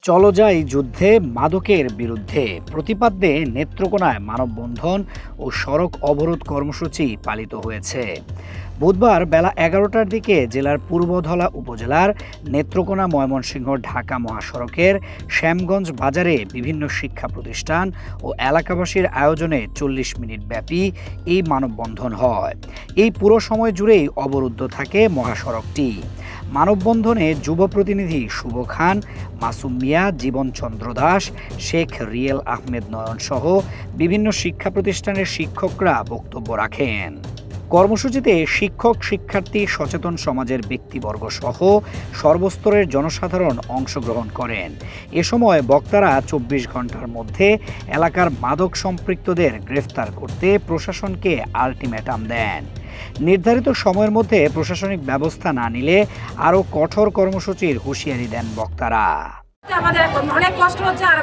চলো যাই যুদ্ধে মাদকের বিরুদ্ধে প্রতিপাদ্যে নেত্রকোনায় মানববন্ধন ও সড়ক অবরোধ কর্মসূচি পালিত হয়েছে। বুধবার বেলা ১১টার দিকে জেলার পূর্বধলা উপজেলার নেত্রকোনা ময়মনসিংহ ঢাকা মহাসড়কের শ্যামগঞ্জ বাজারে বিভিন্ন শিক্ষা প্রতিষ্ঠান ও এলাকাবাসীর আয়োজনে ৪০ মিনিট ব্যাপী এই মানববন্ধন হয়। এই পুরো সময় জুড়েই অবরুদ্ধ থাকে মহাসড়কটি। মানববন্ধনে যুব প্রতিনিধি শুভ খান, মাসুম মিয়া, জীবন চন্দ্র দাস, শেখ রিয়েল আহমেদ নয়ন সহ বিভিন্ন শিক্ষা প্রতিষ্ঠানের শিক্ষকরা বক্তব্য রাখেন। কর্মসূচিতে শিক্ষক, শিক্ষার্থী, সচেতন সমাজের ব্যক্তিবর্গ সহ সর্বস্তরের জনসাধারণ অংশগ্রহণ করেন। এ সময় বক্তারা ২৪ ঘন্টার মধ্যে এলাকার মাদক সম্পৃক্তদের গ্রেফতার করতে প্রশাসনকে আলটিমেটাম দেন। নির্ধারিত সময়ের মধ্যে প্রশাসনিক ব্যবস্থা না নিলে আরও কঠোর কর্মসূচির হুঁশিয়ারি দেন বক্তারা। আমাদের অনেক কষ্ট হচ্ছে আর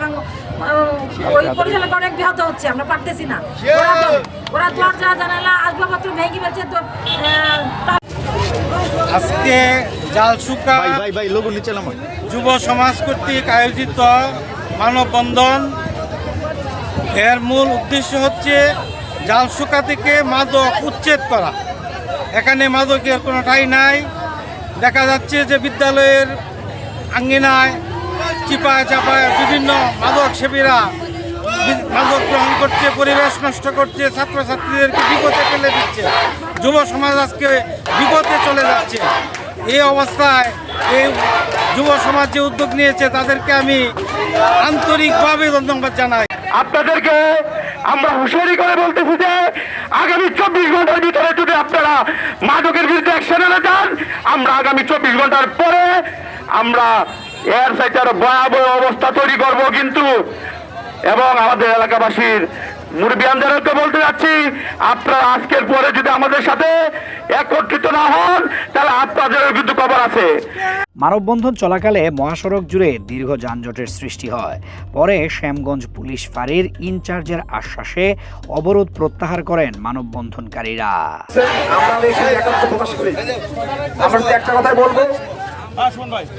ওই পরিচালক অনেক ব্যাহত হচ্ছে, আমরা পারতেছি না। ওরা দরজা জানালা আসবাবপত্র ভেঙে ফেলছে। তো আজকে জালসুকা যুব সমাজ কর্তৃক আয়োজিত মানববন্ধন এর মূল উদ্দেশ্য হচ্ছে জালসুকা থেকে মাদক উচ্ছেদ করা। এখানে মাদকের কোনো ঠাঁই নাই। দেখা যাচ্ছে যে বিদ্যালয়ের আঙ্গিনায় চিপায় চাপায় বিভিন্ন মাদক সেবীরা মাদক গ্রহণ করছে, পরিবেশ নষ্ট করছে, ছাত্রছাত্রীদেরকে বিপদে ফেলে দিচ্ছে। যুব সমাজ আজকে বিপদে চলে যাচ্ছে। এই অবস্থায় এই যুব সমাজ যে উদ্যোগ নিয়েছে তাদেরকে আমি আন্তরিকভাবে ধন্যবাদ জানাই। আপনাদেরকে আমরা হুঁশিয়ারি করে বলতেছি যে আগামী ২৪ ঘন্টার ভিতরে যদি আপনারা মাদকের বিরুদ্ধে অ্যাকশন নিতে চান, আমরা আগামী ২৪ ঘন্টার পরে আমরা এর সাথে আরো ভয়াবহ অবস্থা তৈরি করব। কিন্তু এবং আমাদের এলাকাবাসীর মুরব্বিয়ানদেরকে বলতে যাচ্ছি, আপনারা আজকের পরে যদি আমাদের সাথে একত্রিত না হন তাহলে আপনাদের কিন্তু খবর আছে। মানববন্ধন চলাকালে মহাসড়ক জুড়ে দীর্ঘ যানজটের সৃষ্টি হয়। পরে শ্যামগঞ্জ পুলিশ ফাঁড়ির ইনচার্জের আশ্বাসে অবরোধ প্রত্যাহার করেন মানববন্ধনকারীরা। আমরা একটা কথাই বলবো,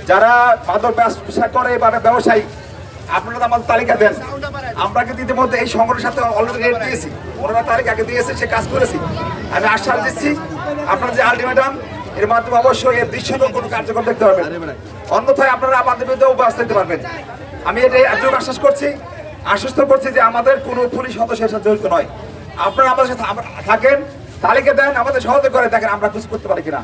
যারা মাদক ব্যবসা করে বা ব্যবসায়ী, আপনারা আমাদের তালিকা দেন। আমরা কিন্তু ইতিমধ্যে এই সংগঠনের সাথে অলরেডি রেট দিয়েছি, ওনারা তারিখ আগে দিয়েছে, সে কাজ করেছি। আমি আশ্বাস দিচ্ছি আপনারা যে আলটিমেটাম এর মাধ্যমে অবশ্যই এর দৃশ্য কোনো কার্যক্রম দেখতে পারবেন, অন্যথায় আপনারা আমাদের বিরুদ্ধে ব্যবস্থা নিতে পারবেন। আমি এটা একদম আশ্বাস করছি, আশ্বস্ত করছি যে আমাদের কোনো পুলিশ সদস্যের সাথে জড়িত নয়। আপনারা আমাদের সাথে থাকেন, তালিকা দেন, আমাদের সহযোগিতা করে দেখেন আমরা কিছু করতে পারি কিনা।